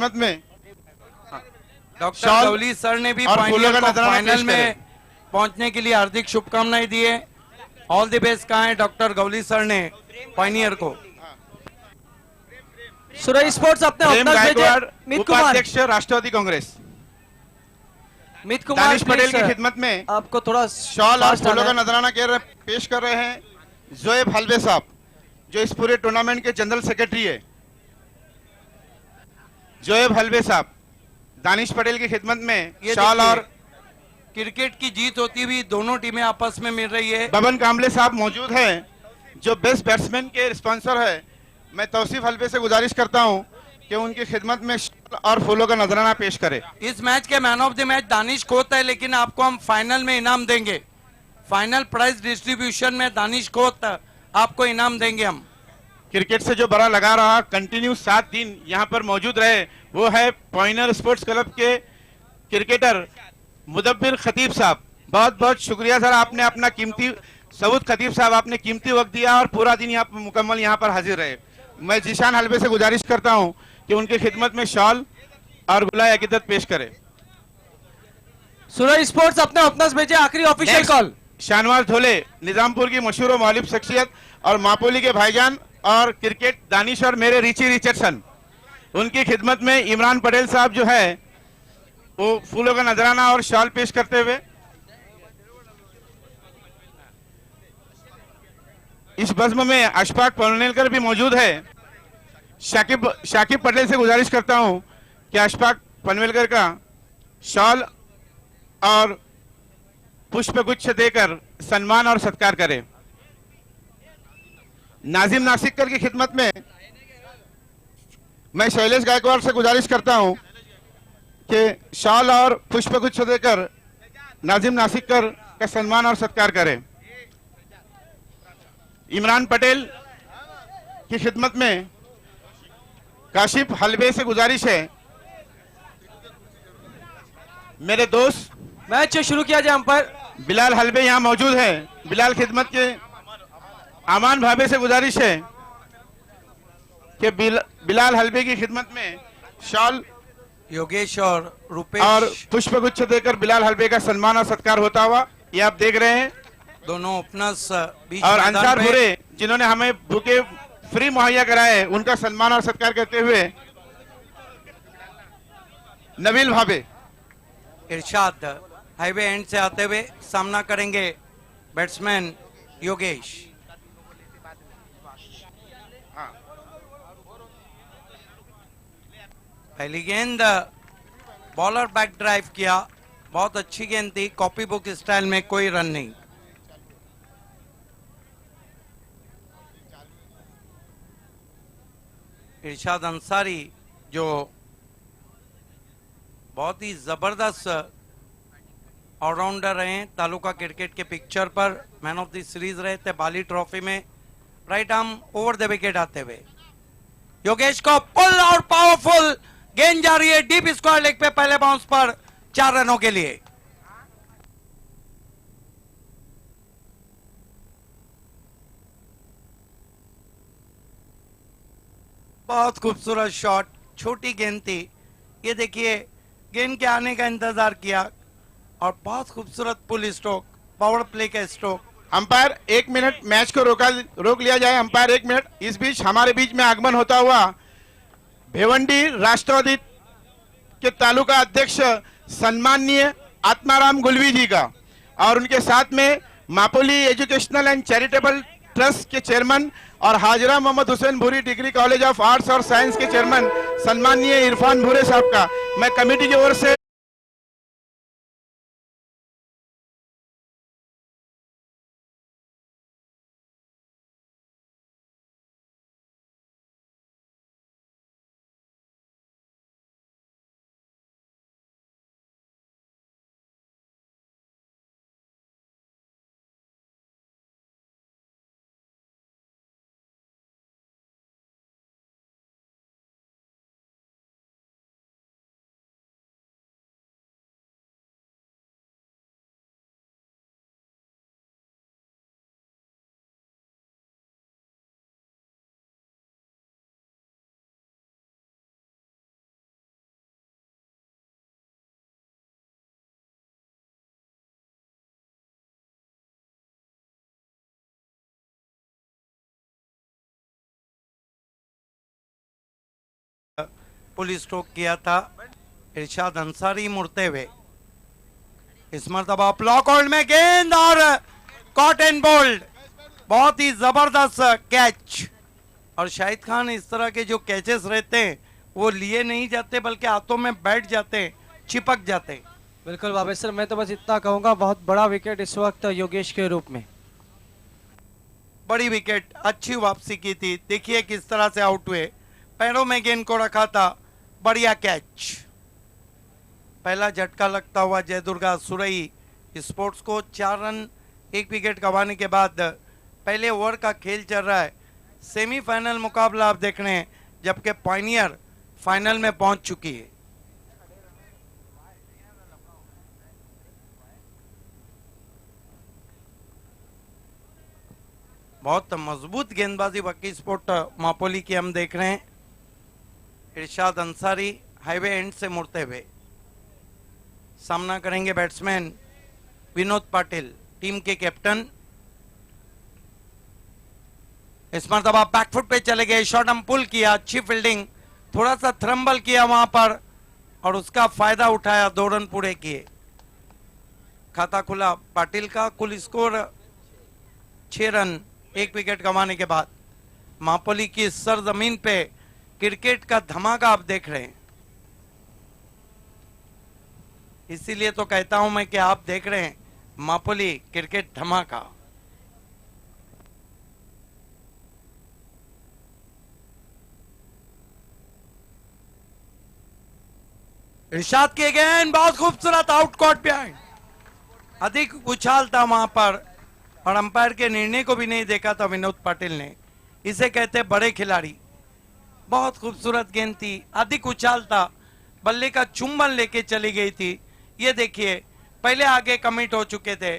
खिदमत में doctor shawl Gawli sir ने भी और फूलों पायनियर का को नजराना फाइनल पेश में करें। पहुंचने के लिए हार्दिक शुभकामनाएं दी है। ऑल द बेस्ट कहा है डॉक्टर गवली सर ने पायनियर को। सुरई स्पोर्ट्स अपने प्रेम ओपनर्स भेजे। गायकवाड़, मित कुमार, उपाध्यक्ष राष्ट्रवादी कांग्रेस। मित कुमार दानिश पटेल प्लीज की खिदमत में आपको थोड़ा शॉल और फास्ट फूलों आना का है। नजराना पेश कर रहे हैं जोएब हलवे साहब, जो इस पूरे टूर्नामेंट के जनरल सेक्रेटरी है। जोएब हलवे साहब दानिश पटेल की खिदमत में ये शॉल देखिए, और क्रिकेट की जीत होती हुई दोनों टीमें आपस में मिल रही है। बबन कामले साहब मौजूद हैं, जो बेस्ट बैट्समैन के स्पॉन्सर है। मैं तौसीफ हलवे से गुजारिश करता हूं कि उनकी खिदमत में शॉल और फूलों का नजराना पेश करे। इस मैच के man of the match Danish Khot है, लेकिन आपको हम फाइनल में इनाम देंगे। फाइनल प्राइज डिस्ट्रीब्यूशन में दानिश खोत आपको इनाम देंगे हम। क्रिकेट से जो बड़ा लगा रहा, कंटिन्यू 7 दिन यहाँ पर मौजूद रहे, वो है पॉइनर स्पोर्ट्स क्लब के क्रिकेटर मुदब्बिर खतीब साहब। बहुत बहुत शुक्रिया सर, आपने अपना कीमती सऊद खतीब साहब आपने कीमती वक्त दिया और पूरा दिन यहाँ मुकम्मल यहाँ पर हाजिर रहे। मैं जीशान हलवे से गुजारिश करता हूँ कि उनकी खिदमत में शॉल और गुलाय अकीदत पेश करे। सुरई स्पोर्ट्स अपने ओपनर्स भेजे। आखिरी official Next, call. Shahnawaz Dhole, Nizampur की मशहूर और मौलिब शख्सियत और मापोली के भाईजान और क्रिकेट दानिश और मेरे रिची रिचर्डसन, उनकी खिदमत में इमरान पटेल साहब जो है वो फूलों का नजराना और शॉल पेश करते हुए। इस बज़्म में अशफाक पनवेलकर भी मौजूद है। शाकिब पटेल से गुजारिश करता हूं कि अशफाक पनवेलकर का शॉल और पुष्प गुच्छ देकर सम्मान और सत्कार करें। नाजिम नासिककर की खिदमत में मैं शैलेश गायकवाड़ से गुजारिश करता हूं कि शॉल और पुष्प गुच्छ देकर नाजिम नासिककर का सम्मान और सत्कार करें। इमरान पटेल की खिदमत में काशिफ हलवे से गुजारिश है, मेरे दोस्त मैच शुरू किया जाए। अंपायर बिलाल हलवे यहाँ मौजूद है। बिलाल खिदमत के आमान भाभे से गुजारिश है कि बिलाल हलवे की खिदमत में शॉल योगेश और रुपेश और पुष्प गुच्छ देकर बिलाल हलवे का सम्मान और सत्कार होता हुआ ये आप देख रहे हैं। दोनों ओपनर्स बीच और मैदान अंसार पे। भूरे जिन्होंने हमें बुके फ्री मुहैया कराए, उनका सम्मान और सत्कार करते हुए नबील भाभे। इरशाद हाईवे एंड से आते हुए सामना करेंगे बैट्समैन योगेश। पहली गेंद बॉलर बैक ड्राइव किया, बहुत अच्छी गेंद थी, कॉपी बुक स्टाइल में, कोई रन नहीं। इरशाद अंसारी जो बहुत ही जबरदस्त ऑलराउंडर रहे, तालुका क्रिकेट के पिक्चर पर मैन ऑफ द सीरीज रहे थे बाली ट्रॉफी में। Right arm over the wicket आते हुए योगेश को पुल और पावरफुल गेंद जा रही है डीप स्क्वायर लेग पे, पहले बाउंस पर 4 रनों के लिए। बहुत खूबसूरत शॉट, छोटी गेंद थी। ये देखिए गेंद के आने का इंतजार किया और बहुत खूबसूरत पुल स्ट्रोक, पावर प्ले का स्ट्रोक। अंपायर 1 मिनट मैच को रोक लिया जाए। Umpire 1 minute. इस बीच हमारे बीच में आगमन होता हुआ भिवंडी राष्ट्रवादी के तालुका अध्यक्ष सम्माननीय आत्माराम गुलवी जी का, और उनके साथ में मापोली एजुकेशनल एंड चैरिटेबल ट्रस्ट के चेयरमैन और हाजरा मोहम्मद हुसैन भूरी डिग्री कॉलेज ऑफ आर्ट्स और साइंस के चेयरमैन सम्माननीय इरफान भूरे साहब का मैं कमेटी की ओर से पुल स्ट्रोक किया था इरशाद अंसारी मुड़ते हुए। इस मरतबा ब्लॉक होल्ड में गेंद और कॉट एंड बोल्ड, बहुत ही जबरदस्त कैच। और शाहिद खान इस तरह के जो कैचेस रहते हैं वो लिए नहीं जाते बल्कि हाथों में बैठ जाते हैं, चिपक जाते हैं। बिल्कुल बाबा सर, मैं तो बस इतना कहूंगा, बहुत बड़ा विकेट इस वक्त योगेश के रूप में। बड़ी विकेट, अच्छी वापसी की थी। देखिए किस तरह से आउट हुए, पैरों में गेंद को रखा था, बढ़िया कैच। पहला झटका लगता हुआ जयदुर्गा सुरई स्पोर्ट्स को 4 रन 1 विकेट गंवाने के बाद पहले ओवर का खेल चल रहा है। सेमीफाइनल मुकाबला आप देख रहे हैं, जबकि पायनियर फाइनल में पहुंच चुकी है। बहुत मजबूत गेंदबाजी वकी स्पोर्ट मापोली की हम देख रहे हैं। इरशाद अंसारी हाईवे एंड से मुड़ते हुए सामना करेंगे बैट्समैन विनोद पाटिल, टीम के कैप्टन। इस मरतबा बैकफुट पे चले गए, शॉट हम पुल किया, अच्छी फील्डिंग, थोड़ा सा थ्रम्बल किया वहां पर और उसका फायदा उठाया, 2 रन पूरे किए। खाता खुला पाटिल का, कुल स्कोर 6 रन 1 विकेट गंवाने के बाद। मापोली की सरजमीन पे क्रिकेट का धमाका आप देख रहे हैं, इसीलिए तो कहता हूं मैं कि आप देख रहे हैं मापोली क्रिकेट धमाका। इरशाद किए गए, बहुत खूबसूरत आउट कॉट बिहाइंड, अधिक उछाल था वहां पर और अंपायर के निर्णय को भी नहीं देखा था विनोद पाटिल ने। इसे कहते बड़े खिलाड़ी। बहुत खूबसूरत गेंद थी, अधिक उछाल था, बल्ले का चुंबन लेके चली गई थी। ये देखिए पहले आगे कमिट हो चुके थे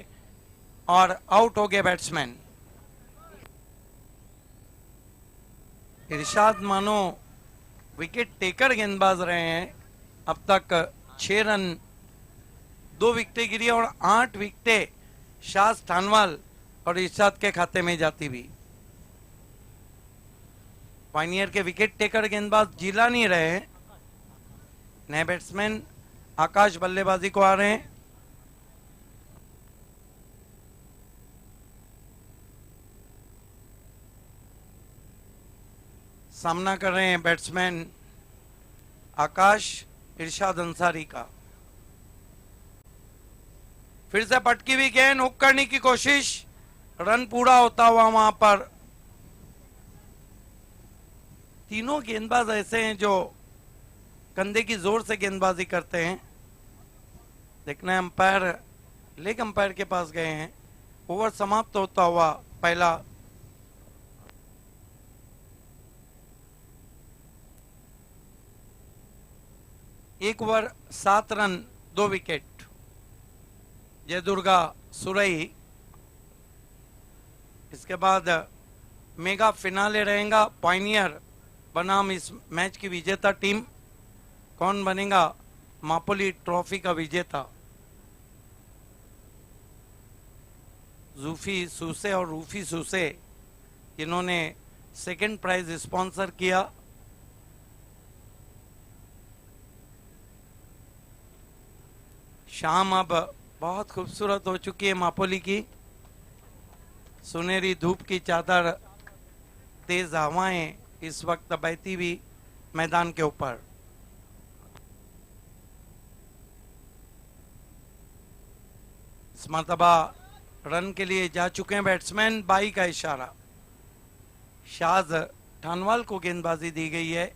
और आउट हो गए बैट्समैन। इरशाद मानो विकेट टेकर गेंदबाज रहे हैं। अब तक 6 रन 2 विकेटें गिरी और 8 विकेटें शाज थानवाल और इरशाद के खाते में जाती हुई। पायनियर के विकेट टेकर गेंदबाज जिला नहीं रहे हैं। नए बैट्समैन आकाश बल्लेबाजी को आ रहे हैं। सामना कर रहे हैं बैट्समैन आकाश इरशाद अंसारी का। फिर से पटकी हुई गेंद, हुक करने की कोशिश, रन पूरा होता हुआ वहां पर। तीनों गेंदबाज ऐसे हैं जो कंधे की जोर से गेंदबाजी करते हैं। देखना है अंपायर लेग अंपायर के पास गए हैं। ओवर समाप्त होता हुआ पहला। एक over 7 run 2 wicket. Jai Durga Surai. इसके बाद मेगा फिनाले रहेगा। पायनियर बनाम इस मैच की विजेता टीम। कौन बनेगा मापोली ट्रॉफी का विजेता? जूफी सूसे और रूफी सूसे इन्होंने सेकंड प्राइज स्पॉन्सर किया। शाम अब बहुत खूबसूरत हो चुकी है मापोली की। सुनहरी धूप की चादर, तेज हवाएं इस वक्त बहती हुई मैदान के ऊपर। इस मरतबा रन के लिए जा चुके हैं बैट्समैन। 22 का इशारा। शाज ठानवाल को गेंदबाजी दी गई है।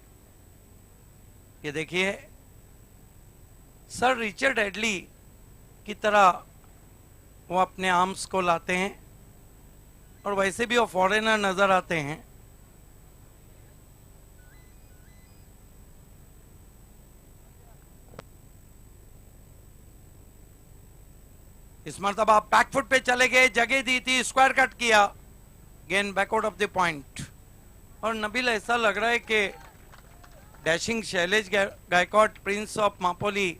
ये देखिए सर रिचर्ड एडली की तरह वो अपने आर्म्स को लाते हैं और वैसे भी वो फॉरेनर नजर आते हैं। इस मरतबा बैकफुट पे चले गए, जगह दी थी, स्क्वायर कट किया, गेंद बैकआउट ऑफ द पॉइंट। और नबील ऐसा लग रहा है कि dashing Shailesh Gaikwad, prince of Mapoli,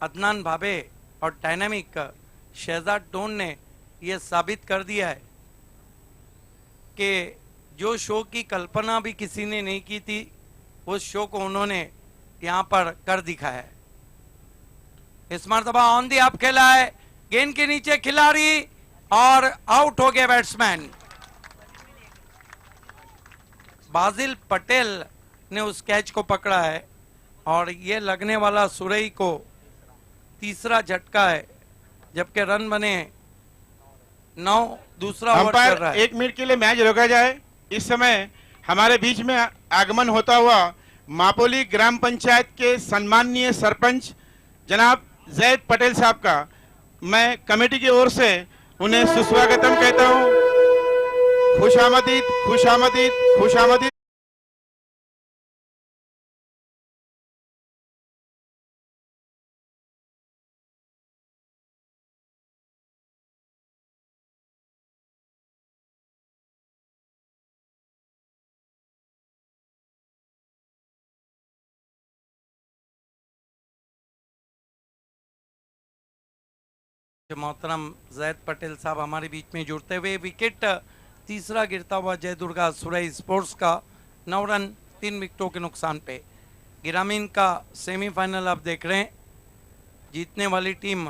Adnan Bhabe और डायनामिक शहजाद डोन ने यह साबित कर दिया है कि जो शो की कल्पना भी किसी ने नहीं की थी उस शो को उन्होंने यहां पर कर दिखा है। इस मरतबा ऑन दी अप खेला है, गेंद के नीचे खिलाड़ी और आउट हो गया बैट्समैन। बाजिल पटेल ने उस कैच को पकड़ा है और ये लगने वाला सुरई को तीसरा झटका है, जबकि रन बने 9, दूसरा ओवर चल अंपायर रहा है। 1 मिनट के लिए मैच रोका जाए। इस समय हमारे बीच में आगमन होता हुआ मापोली ग्राम पंचायत के सम्माननीय सरपंच जनाब जैद पटेल साहब का मैं कमेटी की ओर से उन्हें सुस्वागतम कहता हूं। खुशामदीद, खुशामदीद, खुशामदीद। मोहतरम जैद पटेल साहब हमारे बीच में जुड़ते हुए, विकेट तीसरा गिरता हुआ जय दुर्गा सुरई स्पोर्ट्स का 9 रन 3 विकेटों के नुकसान पे। ग्रामीण का सेमीफाइनल आप देख रहे हैं, जीतने वाली टीम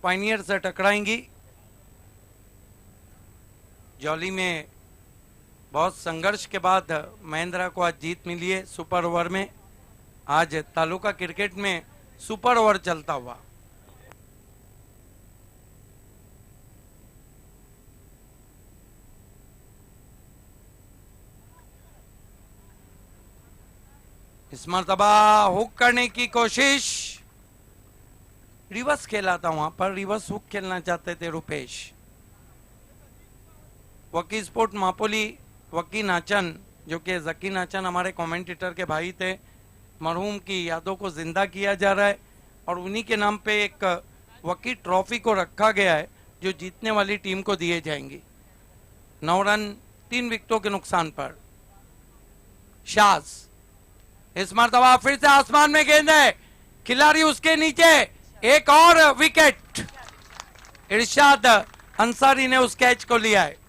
पायनियर से टकराएंगी। जॉली में बहुत संघर्ष के बाद महेंद्रा को आज जीत मिली है सुपर ओवर में। आज तालुका क्रिकेट में सुपर ओवर चलता हुआ। इस मरतबा हुक करने की कोशिश, रिवर्स खेला था वहां पर, रिवर्स हुक खेलना चाहते थे रुपेश। वकी स्पोर्ट मापोली वकी नाचन, जो कि जकी नाचन हमारे कमेंटेटर के भाई थे, मरहूम की यादों को जिंदा किया जा रहा है और उन्हीं के नाम पे एक वकी ट्रॉफी को रखा गया है जो जीतने वाली टीम को दिए जाएंगी। 9 रन 3 विकेटों के नुकसान पर। शाज, इस मरतबा फिर से आसमान में गेंद है, खिलाड़ी उसके नीचे, एक और विकेट। इरशाद अंसारी ने उस कैच को लिया है।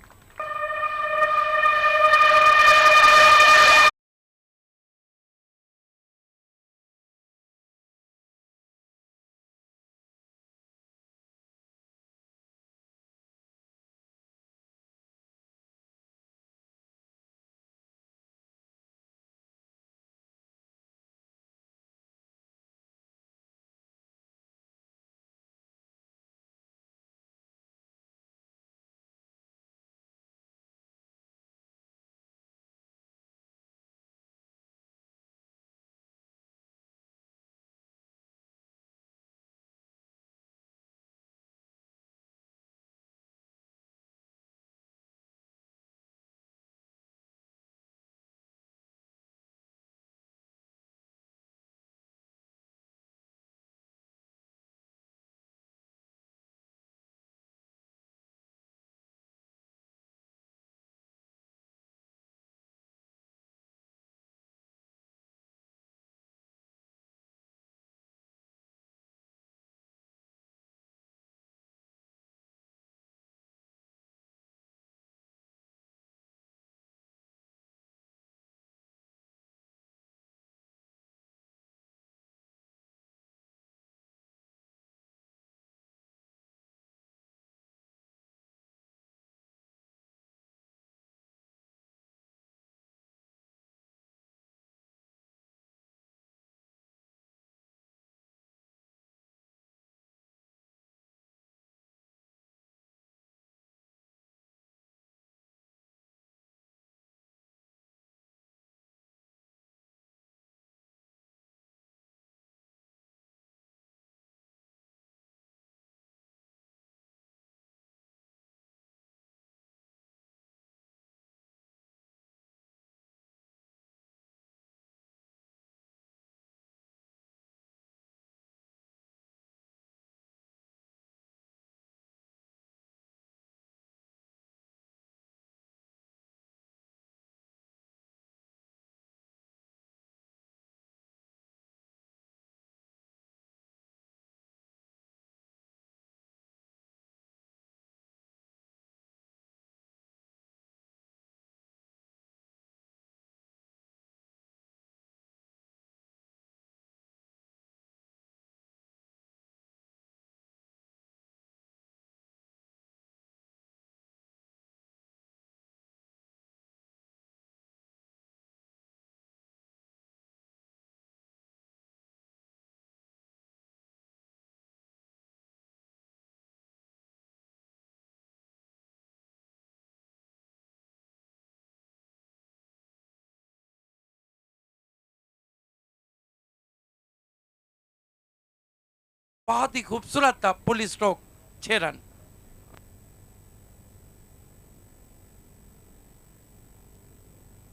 बहुत ही खूबसूरत था पुल स्ट्रोक, 6 रन।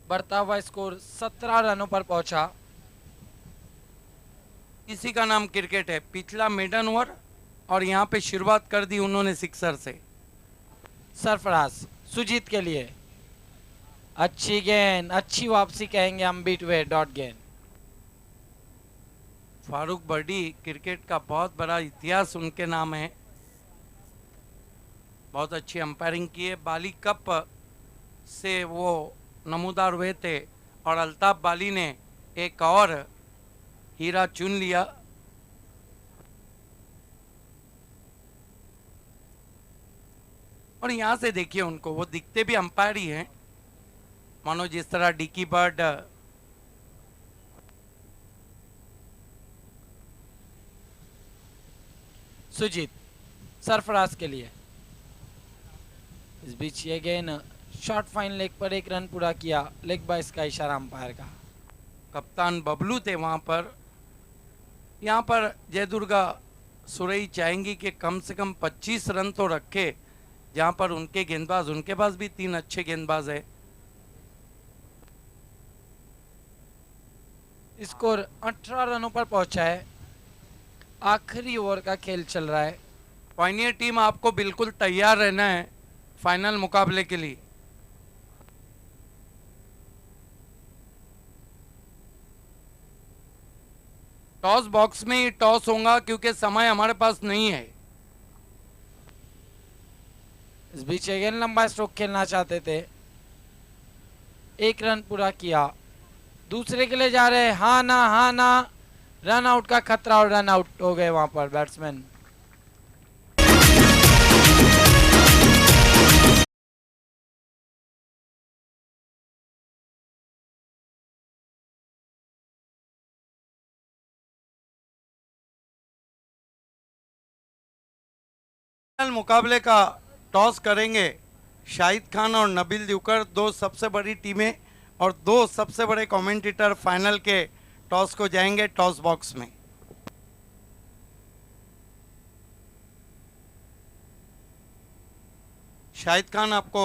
बढ़ता हुआ स्कोर 17 रनों पर पहुंचा। इसी का नाम क्रिकेट है। पिछला मेडन ओवर और यहाँ पे शुरुआत कर दी उन्होंने सिक्सर से। सरफराज सुजीत के लिए अच्छी गेंद, अच्छी वापसी कहेंगे हम, बीट वे डॉट गेंद। फारूक बर्डी, क्रिकेट का बहुत बड़ा इतिहास उनके नाम है। बहुत अच्छी अंपायरिंग की है। बाली कप से वो नमूदार हुए थे और अल्ताफ बाली ने एक और हीरा चुन लिया। और यहाँ से देखिए उनको, वो दिखते भी अंपायर ही हैं, मानो जिस तरह डिकी बर्ड सुजीत सरफराज के लिए। इस बीच ये गेंद शॉर्ट फाइन लेग पर 1 रन पूरा किया, लेग बाइस का इशारा अंपायर का। कप्तान बबलू थे वहाँ पर। यहाँ पर जयदुर्गा सुरई चाहेंगी कि कम से कम 25 रन तो रखे, जहाँ पर उनके गेंदबाज, उनके पास भी 3 अच्छे गेंदबाज है। स्कोर 18 रनों पर पहुंचा है। आखिरी ओवर का खेल चल रहा है। पायनियर टीम आपको बिल्कुल तैयार रहना है फाइनल मुकाबले के लिए। टॉस बॉक्स में ही टॉस होगा क्योंकि समय हमारे पास नहीं है। इस बीच अगेन लंबा स्ट्रोक खेलना चाहते थे, 1 रन पूरा किया। दूसरे के लिए जा रहे हैं, हाँ ना, रन आउट का खतरा और रन आउट हो गए वहां पर बैट्समैन। फाइनल मुकाबले का टॉस करेंगे शाहिद खान और नबील दिवकर, 2 सबसे बड़ी टीमें और 2 सबसे बड़े कमेंटेटर फाइनल के टॉस को जाएंगे टॉस बॉक्स में। शाहिद खान, आपको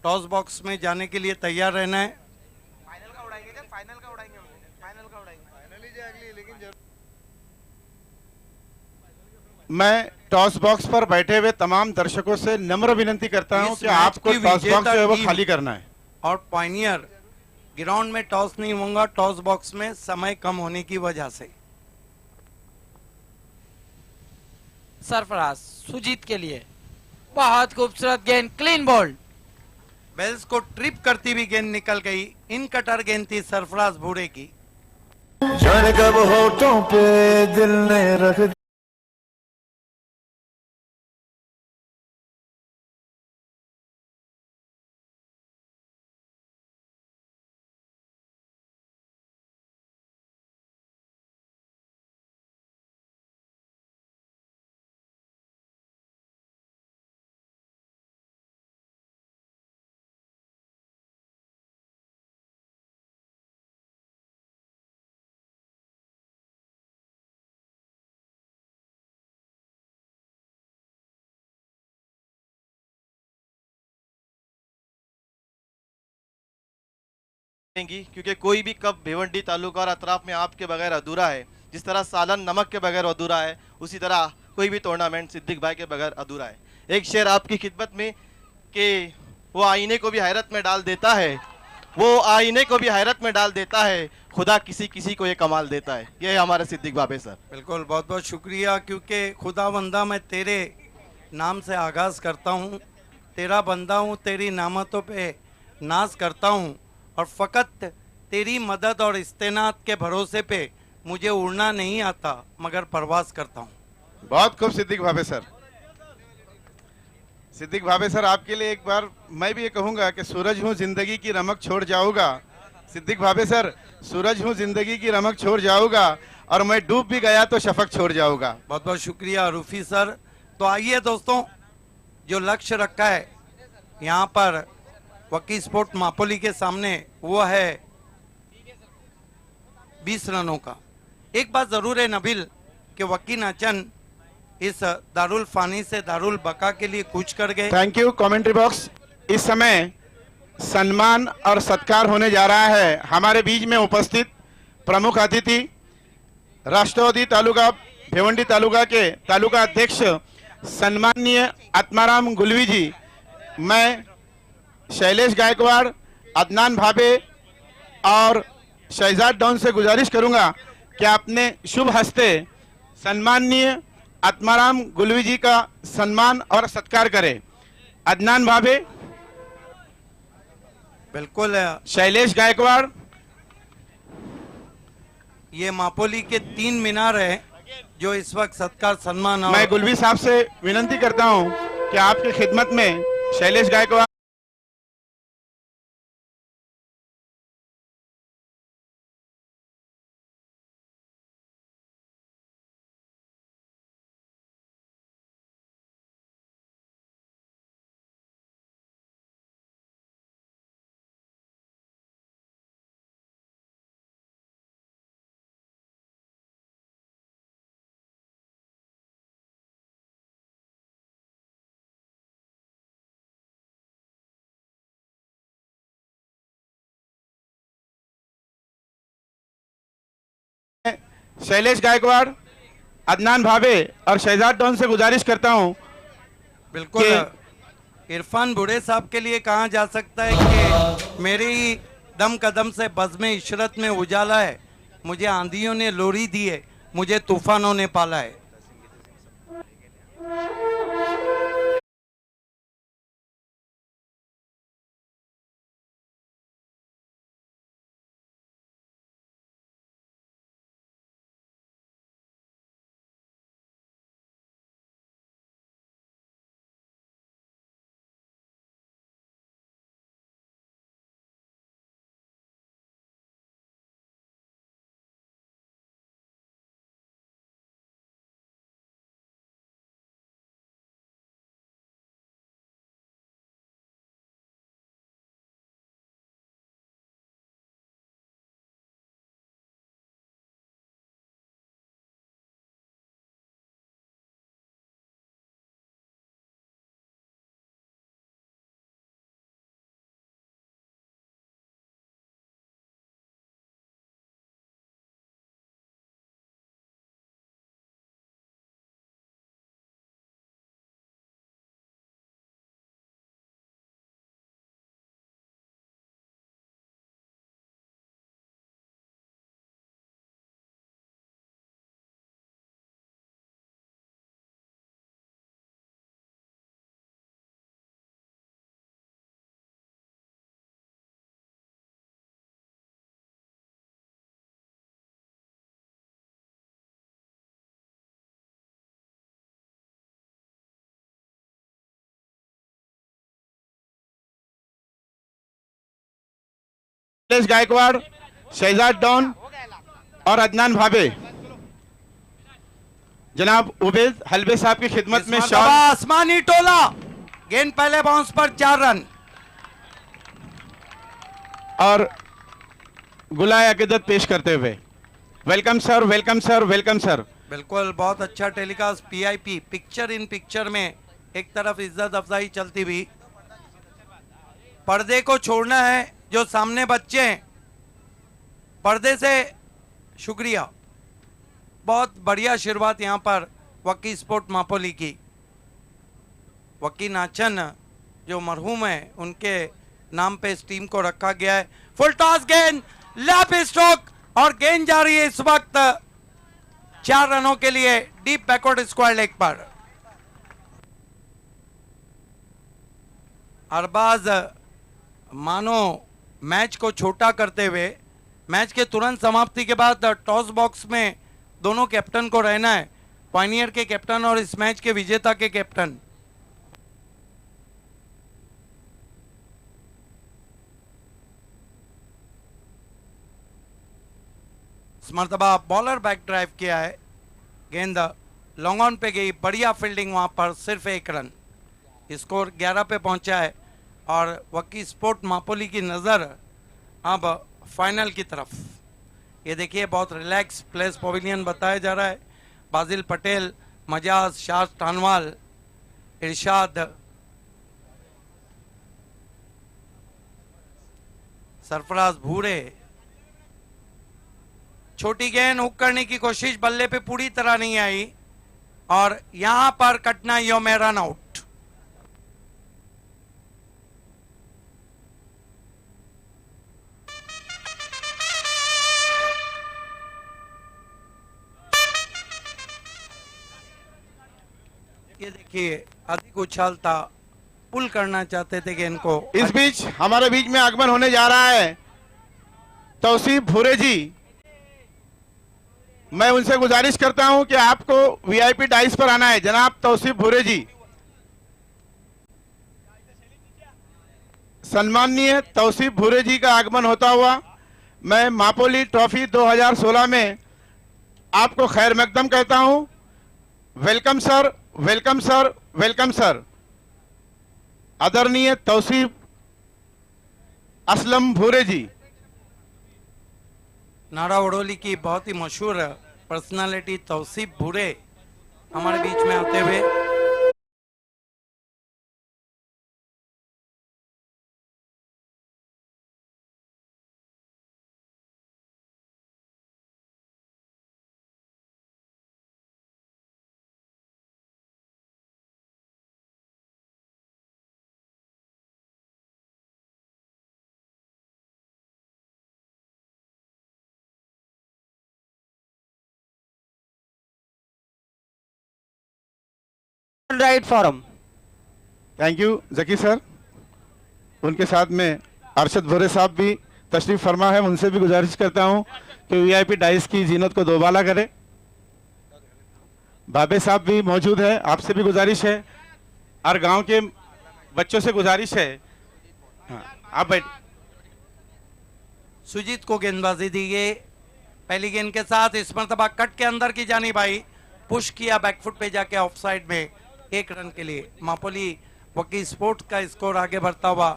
टॉस बॉक्स में जाने के लिए तैयार रहना है। फाइनल का उड़ाएंगे क्या? फाइनल का उड़ाएंगे हम, फाइनल का उड़ाएंगे। फाइनल ही अगली, लेकिन जरूर मैं टॉस बॉक्स पर बैठे हुए तमाम दर्शकों से नम्र विनंती करता हूं इस कि मैच आपको की टॉस बॉक्स जो है वो विजेता खाली करना है। और पायनियर ग्राउंड में टॉस नहीं होगा, टॉस बॉक्स में समय कम होने की वजह से। सरफराज सुजीत के लिए बहुत खूबसूरत गेंद, क्लीन बॉल। बेल्स को ट्रिप करती हुई गेंद निकल गई। इन कटर गेंद थी सरफराज बूढ़े की। जाने कब होठों पे दिल ने रख देंगी, क्योंकि कोई भी कप भिवंडी तालुका और अतराफ में आपके बगैर अधूरा है। जिस तरह सालन नमक के बगैर अधूरा है, उसी तरह कोई भी टूर्नामेंट सिद्दीक भाई के बगैर अधूरा है। एक शेर आपकी खिदमत में कि वो आईने को भी हैरत में डाल देता है, वो आईने को भी हैरत में डाल देता है, खुदा किसी किसी को ये कमाल देता है। ये है हमारे सिद्दीक भाई सर। बिल्कुल, बहुत बहुत शुक्रिया। क्योंकि खुदा बंदा मैं तेरे नाम से आगाज़ करता हूँ, तेरा बंदा हूँ, तेरी नामतों पे नाज करता हूँ और फ़कत तेरी मदद और इस्तेनात के भरोसे पे मुझे उड़ना नहीं आता मगर परवाज करता हूँ। बहुत खूब सिद्दीक भावे सर। सिद्दीक भावे सर, आपके लिए एक बार मैं भी ये कहूंगा कि सूरज हूँ जिंदगी की रमक छोड़ जाऊंगा। सिद्दीक भावे सर, सूरज हूँ जिंदगी की रमक छोड़ जाऊंगा और मैं डूब भी गया तो शफक छोड़ जाऊंगा। बहुत बहुत शुक्रिया रूफी सर। तो आइए दोस्तों, जो लक्ष्य रखा है यहाँ पर वकी स्पोर्ट मापोली के सामने, वो है 20 रनों का। एक बात जरूर है नबील, कि वकील नाचन इस दारुल फानी से दारुल बका के लिए कूच कर गए। Thank you. Commentary box. इस समय सम्मान और सत्कार होने जा रहा है। हमारे बीच में उपस्थित प्रमुख अतिथि राष्ट्रवादी तालुका भिवंडी तालुका के तालुका अध्यक्ष सम्माननीय आत्माराम गुलवी जी, मैं शैलेश गायकवाड़, अदनान भाभे और शहजाद डॉन से गुजारिश करूंगा कि आपने शुभ हस्ते सम्माननीय आत्माराम गुलवी जी का सम्मान और सत्कार करें। अदनान भाभे, बिल्कुल। शैलेश गायकवाड़। ये मापोली के 3 मीनार है जो इस वक्त सत्कार सम्मान और मैं गुलवी साहब से विनती करता हूं कि आपकी खिदमत में शैलेश गायकवाड़ शैलेश गायकवाड़, अदनान भाभे और शहजाद डॉन से गुजारिश करता हूं। बिल्कुल। इरफान बूढ़े साहब के लिए कहा जा सकता है कि मेरी दम कदम से बज़्म इशरत में उजाला है, मुझे आंधियों ने लोरी दी है, मुझे तूफानों ने पाला है। शैलेश गायकवाड़, शहजाद डॉन और अदनान भाभे। जनाब उबैद हलबे साहब की खिदमत में इस मरतबा आसमानी टोला, गेंद पहले बाउंस पर 4 रन और गुलाय अकीदत पेश करते हुए welcome sir, welcome sir, welcome sir. बिल्कुल, बहुत अच्छा telecast. PIP picture in picture में एक तरफ इज्जत अफजाई चलती हुई, पर्दे को छोड़ना है जो सामने बच्चे हैं, पर्दे से। शुक्रिया, बहुत बढ़िया शुरुआत यहाँ पर वकी स्पोर्ट मापोली की। वकी नाचन जो मरहूम है उनके नाम पे इस टीम को रखा गया है। फुल टॉस गेंद, लैप स्ट्रोक और गेंद जा रही है इस वक्त 4 रनों के लिए डीप बैकवर्ड स्क्वायर लेग पर। अरबाज मानो मैच को छोटा करते हुए, मैच के तुरंत समाप्ति के बाद टॉस बॉक्स में दोनों कैप्टन को रहना है, पायनियर के कैप्टन और इस मैच के विजेता के कैप्टन। इस मरतबा बॉलर बैक ड्राइव किया है, गेंद लॉन्ग ऑन पे गई, बढ़िया फील्डिंग वहां पर, सिर्फ 1 रन। स्कोर 11 पे पहुंचा है और वकी स्पोर्ट मापोली की नज़र अब फाइनल की तरफ। ये देखिए, बहुत रिलैक्स प्लेस पवेलियन बताया जा रहा है। बाजिल पटेल, मजाज, शाज टानवाल, इरशाद, सरफराज भूरे। छोटी गेंद हुक करने की कोशिश बल्ले पे पूरी तरह नहीं आई और यहां पर कठिनाइयों में रन आउट। ये देखिए अधिक उछाल था, पुल करना चाहते थे गेंद को। इस बीच हमारे बीच में आगमन होने जा रहा है तौसीफ भूरे जी। मैं उनसे गुजारिश करता हूं कि आपको वीआईपी डाइस पर आना है। जनाब तौसीफ भूरे जी, सम्माननीय तौसीफ भूरे जी का आगमन होता हुआ मैं मापोली ट्रॉफी 2016 में आपको खैर मकदम कहता हूं। Welcome sir, welcome sir, welcome sir. आदरणीय तौसीफ असलम भूरे जी। नारा वडोली की बहुत ही मशहूर पर्सनालिटी तौसीफ भूरे हमारे बीच में आते हुए। Right forum. Thank you Zaki sir. उनके साथ में अरशद भोरे साहब भी तशरीफ फरमा है। उनसे भी गुजारिश करता हूं कि वीआईपी डाइस की जीनत को दोबाला करें। बाबे साहब भी मौजूद है। आपसे भी गुजारिश है और गांव के बच्चों से गुजारिश है। हाँ, आप बैठ। सुजीत को गेंदबाजी दी गई। पहली गेंद के साथ इस मरतबा कट के अंदर की जानिब आई, पुश किया बैकफुट पे जाके ऑफ साइड में 1 रन के लिए। मापोली वकी स्पोर्ट्स का स्कोर आगे बढ़ता हुआ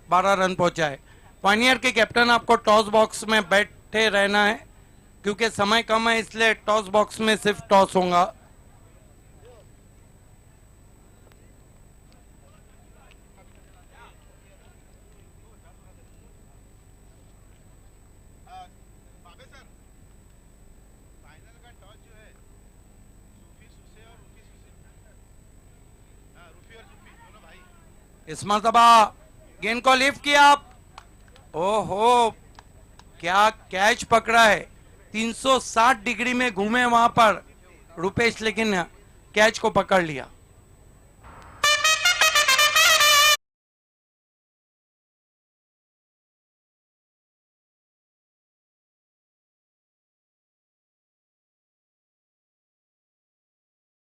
12 रन पहुंचा है। पायनियर के कैप्टन आपको टॉस बॉक्स में बैठे रहना है क्योंकि समय कम है, इसलिए टॉस बॉक्स में सिर्फ टॉस होगा। इस मरतबा गेंद को लिफ्ट किया। ओहो, क्या कैच पकड़ा है। 360 डिग्री में घूमे वहां पर रुपेश, लेकिन कैच को पकड़ लिया।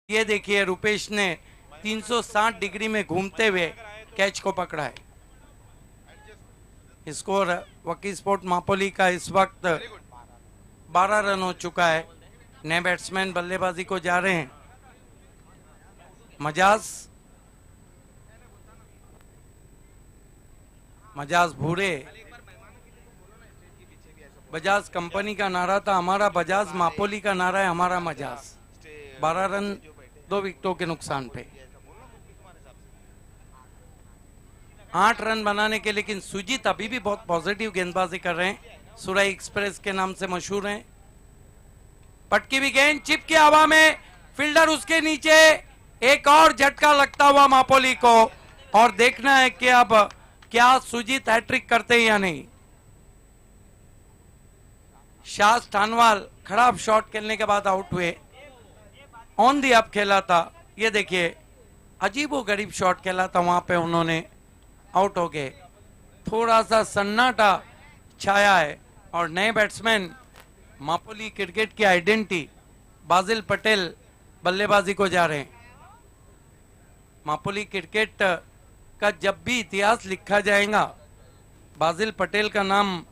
ये देखिए रुपेश ने 360 डिग्री में घूमते हुए कैच को पकड़ा है। स्कोर वकी स्पोर्ट मापोली का इस वक्त 12 रन हो चुका है। नए बैट्समैन बल्लेबाजी को जा रहे हैं। मजाज भूरे। बजाज कंपनी का नारा था हमारा बजाज, मापोली का नारा है हमारा मजाज। 12 रन 2 विकेटों के नुकसान पे। 8 रन बनाने के, लेकिन सुजीत अभी भी बहुत पॉजिटिव गेंदबाजी कर रहे हैं। सुराई एक्सप्रेस के नाम से मशहूर हैं। पटकी भी गेंद चिप की हवा में, फील्डर उसके नीचे। एक और झटका लगता हुआ मापोली को, और देखना है कि अब क्या सुजीत हैट्रिक करते हैं या नहीं। शाज टानवाल खराब शॉट खेलने के बाद आउट हुए। ऑन दी अप खेला था। ये देखिए अजीबो गरीब शॉट खेला था वहां पे, उन्होंने आउट हो गए। थोड़ा सा सन्नाटा छाया है और नए बैट्समैन मापोली क्रिकेट की आइडेंटिटी बाजिल पटेल बल्लेबाजी को जा रहे हैं। मापोली क्रिकेट का जब भी इतिहास लिखा जाएगा बाजिल पटेल का नाम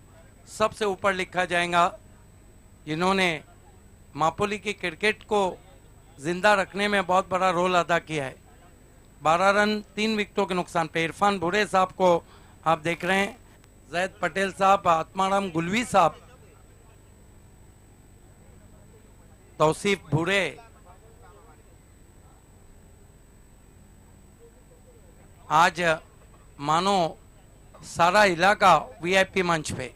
सबसे ऊपर लिखा जाएगा, जिन्होंने मापोली की क्रिकेट को जिंदा रखने में बहुत बड़ा रोल अदा किया है। 12 रन 3 विकेटों के नुकसान पे। इरफान भूरे साहब को आप देख रहे हैं, जैद पटेल साहब, आत्माराम गुलवी साहब। तौसीफ भूरे, आज मानो सारा इलाका वीआईपी मंच पे।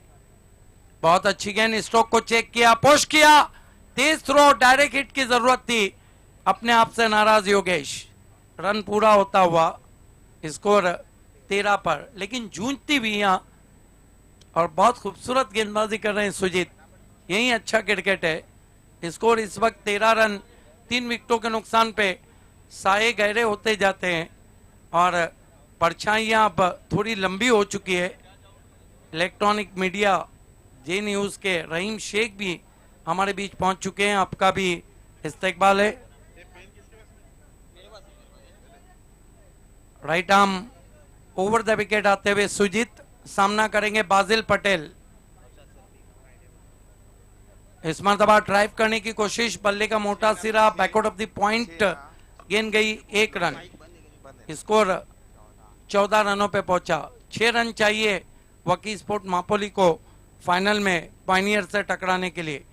बहुत अच्छी गेंद, स्ट्रोक को चेक किया, पुश किया, तेज थ्रो, डायरेक्ट हिट की जरूरत थी, अपने आप से नाराज योगेश। रन पूरा होता हुआ स्कोर 13 पर, लेकिन जूझती भी यहाँ और बहुत खूबसूरत गेंदबाजी कर रहे हैं सुजीत। यही अच्छा क्रिकेट है। स्कोर इस वक्त 13 रन, 3 विकेटों के नुकसान पे साए गहरे होते जाते हैं और परछाइयां अब थोड़ी लंबी हो चुकी है। इलेक्ट्रॉनिक मीडिया जे न्यूज के रहीम शेख भी हमारे बीच पहुंच चुके हैं, आपका भी इस्तकबाल है। Right arm over the wicket आते हुए सुजीत सामना करेंगे बाजिल पटेल। इस मरतबा ड्राइव करने की कोशिश, बल्ले का मोटा सिरा, बैकआउट ऑफ द पॉइंट, गेंद गई 1 रन। स्कोर 14 रनों पे पहुंचा। 6 रन चाहिए वकी स्पोर्ट मापोली को फाइनल में पायनियर से टकराने के लिए।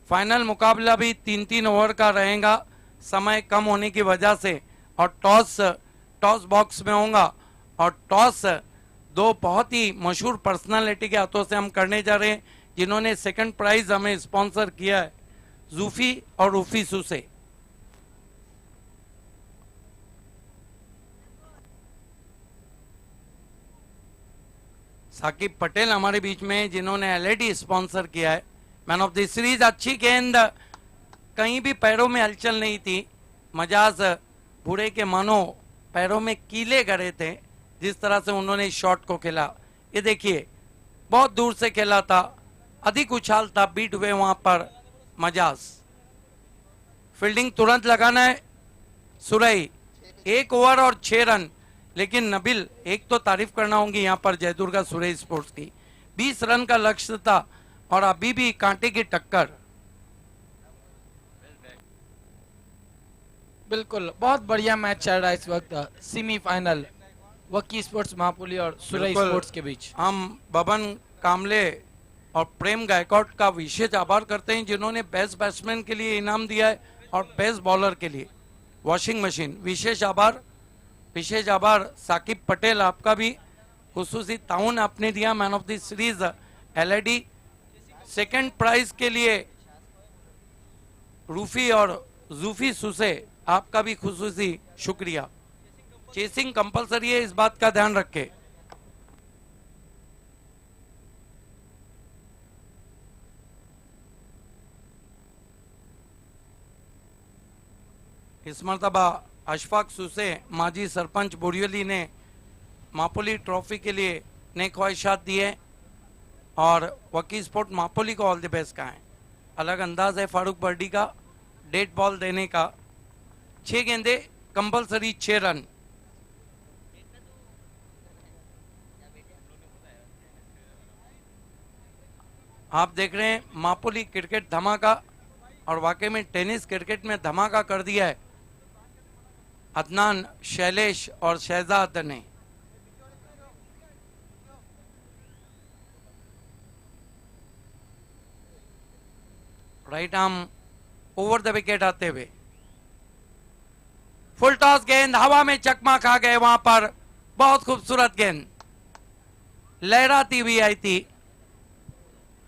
फाइनल मुकाबला भी 3-3 ओवर का रहेगा, समय कम होने की वजह से, और टॉस बॉक्स में होगा। और टॉस 2 बहुत ही मशहूर पर्सनालिटी के हाथों से हम करने जा रहे हैं, जिन्होंने सेकंड प्राइज हमें स्पॉन्सर किया है, जूफी और रूफी सूसे। साकिब पटेल हमारे बीच में, जिन्होंने एलईडी स्पॉन्सर किया है। मैन ऑफ द सीरीज, अच्छी गेंद, कहीं भी पैरों में हलचल नहीं थी। मजाज भूरे के मानो पैरों में कीले गड़े थे जिस तरह से उन्होंने इस शॉट को खेला। ये देखिए, बहुत दूर से खेला था, अधिक उछाल था, बीट हुए वहां पर मजाज। फील्डिंग तुरंत लगाना है सुरई। 1 ओवर और 6 रन, लेकिन नबिल एक तो तारीफ करना होगी यहाँ पर जयदुर्गा सुरई स्पोर्ट्स की। 20 रन का लक्ष्य था और अभी भी कांटे की टक्कर। बिल्कुल, बहुत बढ़िया मैच चल रहा है इस वक्त सेमीफाइनल वकी स्पोर्ट्स महापुली और सुरई बिल्कुल। स्पोर्ट्स के बीच। हम बबन कामले और प्रेम गायकवाड का विशेष आभार करते हैं, जिन्होंने बेस्ट बैट्समैन के लिए इनाम दिया है और बेस्ट बॉलर के लिए वॉशिंग मशीन। विशेष आभार साकिब पटेल, आपका भी खुसूसी ताउन आपने दिया। मैन ऑफ द सीरीज एलईडी, सेकंड प्राइज के लिए रूफी और जूफी सुसे, आपका भी खुसूसी शुक्रिया। चेसिंग कंपलसरी है, इस बात का ध्यान रखें। इस मरतबा अशफाक सुसे, माजी सरपंच बोरियली, ने मापोली ट्रॉफी के लिए नेक ख्वाहिशात दिए और वकी स्पोर्ट मापोली को ऑल द बेस्ट कहा है। अलग अंदाज है फारूक बर्डी का डेड बॉल देने का। 6 गेंदे, कंपलसरी 6 रन। आप देख रहे हैं मापोली क्रिकेट धमाका, और वाकई में टेनिस क्रिकेट में धमाका कर दिया है अदनान, शैलेश और शहजाद ने। Right arm over the wicket आते हुए, फुल टॉस गेंद हवा में चकमा खा गए वहां पर। बहुत खूबसूरत गेंद, लहराती हुई आई थी,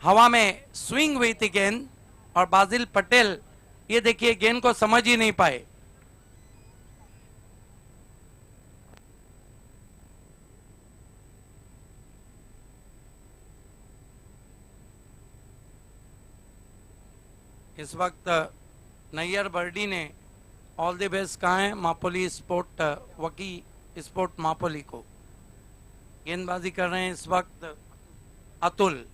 हवा में स्विंग हुई थी गेंद, और बाजिल पटेल ये देखिए गेंद को समझ ही नहीं पाए। इस वक्त नैयर बर्डी ने ऑल द बेस्ट कहा है मापोली स्पोर्ट वकी स्पोर्ट मापोली को। गेंदबाजी कर रहे हैं इस वक्त अतुल।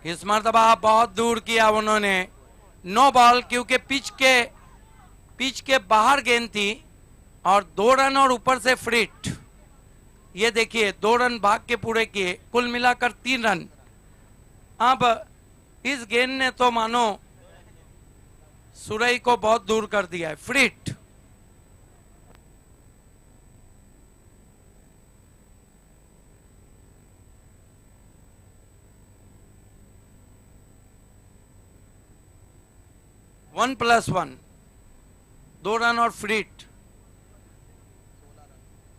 इस मरतबा बहुत दूर किया उन्होंने, नो बॉल, क्योंकि पिच के बाहर गेंद थी और 2 रन और ऊपर से फ्रिट। ये देखिए 2 रन भाग के पूरे किए, कुल मिलाकर 3 रन। अब इस गेंद ने तो मानो सुरई को बहुत दूर कर दिया है, फ्रिट। 1+1, 2 रन और फ्रीट,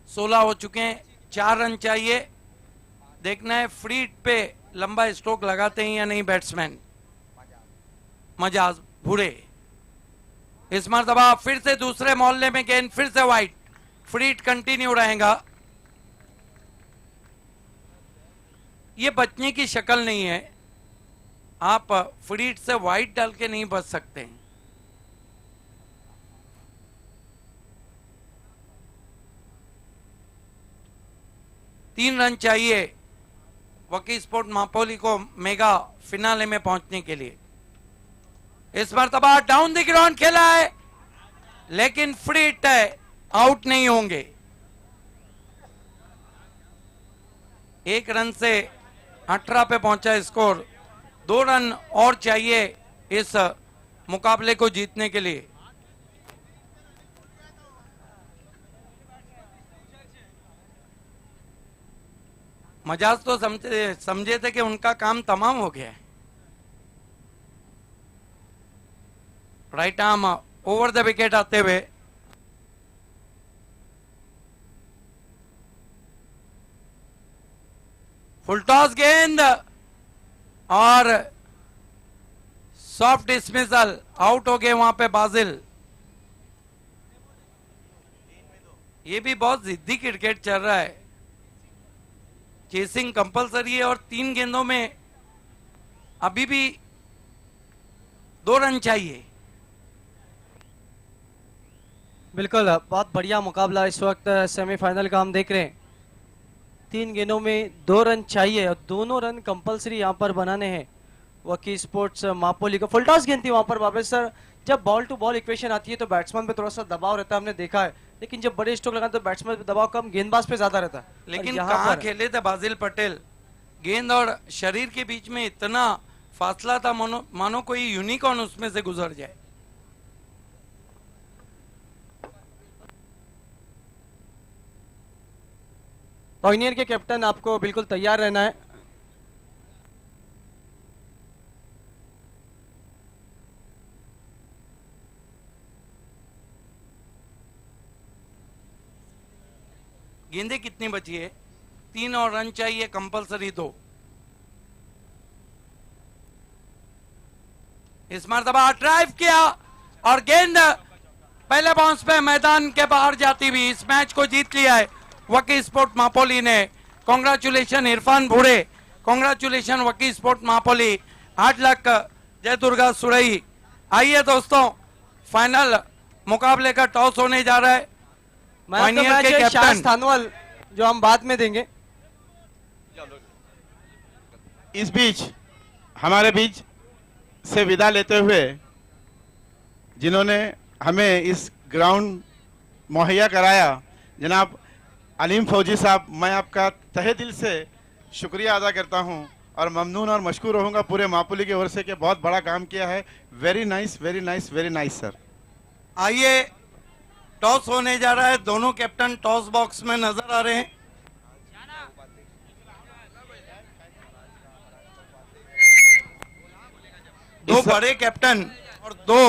16 हो चुके हैं, 4 रन चाहिए। देखना है फ्रीट पे लंबा स्ट्रोक लगाते हैं या नहीं बैट्समैन मजाज भूरे। इस मरतबा फिर से दूसरे मोहल्ले में गेंद, फिर से वाइड, फ्रीट कंटिन्यू रहेगा। ये बचने की शक्ल नहीं है, आप फ्रीट से वाइड डाल के नहीं बच सकते। 3 रन चाहिए वकी स्पोर्ट मापोली को मेगा फिनाले में पहुंचने के लिए। इस मरतबा डाउन द ग्राउंड खेला है, लेकिन फ्रीट है, आउट नहीं होंगे। 1 रन से 18 पे पहुंचा स्कोर, 2 रन और चाहिए इस मुकाबले को जीतने के लिए। मजाज तो समझे थे कि उनका काम तमाम हो गया है। Right arm over the wicket आते हुए फुल टॉस गेंद और सॉफ्ट डिसमिसल, आउट हो गए वहां पे बाजिल। ये भी बहुत जिद्दी क्रिकेट चल रहा है, चेसिंग कंपलसरी है और 3 गेंदों में अभी भी 2 रन चाहिए। बिल्कुल, बहुत बढ़िया मुकाबला इस वक्त सेमीफाइनल का हम देख रहे हैं। 3 गेंदों में 2 रन चाहिए और दोनों रन कंपलसरी यहाँ पर बनाने हैं वकी स्पोर्ट्स मापोली को। फुल टॉस गेंद थी वहां पर वापस। सर, जब बॉल टू बॉल इक्वेशन आती है तो बैट्समैन पे थोड़ा सा दबाव रहता है, हमने देखा है, लेकिन जब बड़े स्ट्रोक लगाते तो बैट्समैन पे दबाव कम, गेंदबाज पे ज्यादा रहता है। लेकिन कहाँ खेले थे बाजिल पटेल, गेंद और शरीर के बीच में इतना फासला था, मानो कोई यूनिकॉर्न उसमें से गुजर जाए। पॉइनियर के कैप्टन, आपको बिल्कुल तैयार रहना है। गेंदें कितनी बची है? 3 और रन चाहिए कंपलसरी 2। इस मरतबा ड्राइव किया और गेंद पहले बाउंस पे मैदान के बाहर जाती हुई इस मैच को जीत लिया है वकी स्पोर्ट मापोली ने। कॉन्ग्रेचुलेशन इरफान भूरे, कॉन्ग्रेचुलेशन वकी स्पोर्ट मापोली। 8 लाख जय दुर्गा सुरई। आइए दोस्तों, फाइनल मुकाबले का टॉस होने जा रहा है। पॉइनियर के कैप्टन थानवाल, जो हम बाद में देंगे। इस बीच हमारे बीच से विदा लेते हुए जिन्होंने हमें इस ग्राउंड मुहैया कराया, जनाब अलीम फौजी साहब, मैं आपका तहे दिल से शुक्रिया अदा करता हूं और ममनून और मशकूर रहूंगा पूरे मापोली की ओर से कि बहुत बड़ा काम किया है। Very nice, very nice, very nice sir. आइए, टॉस होने जा रहा है। दोनों कैप्टन टॉस बॉक्स में नजर आ रहे हैं। दो बड़े कैप्टन और 2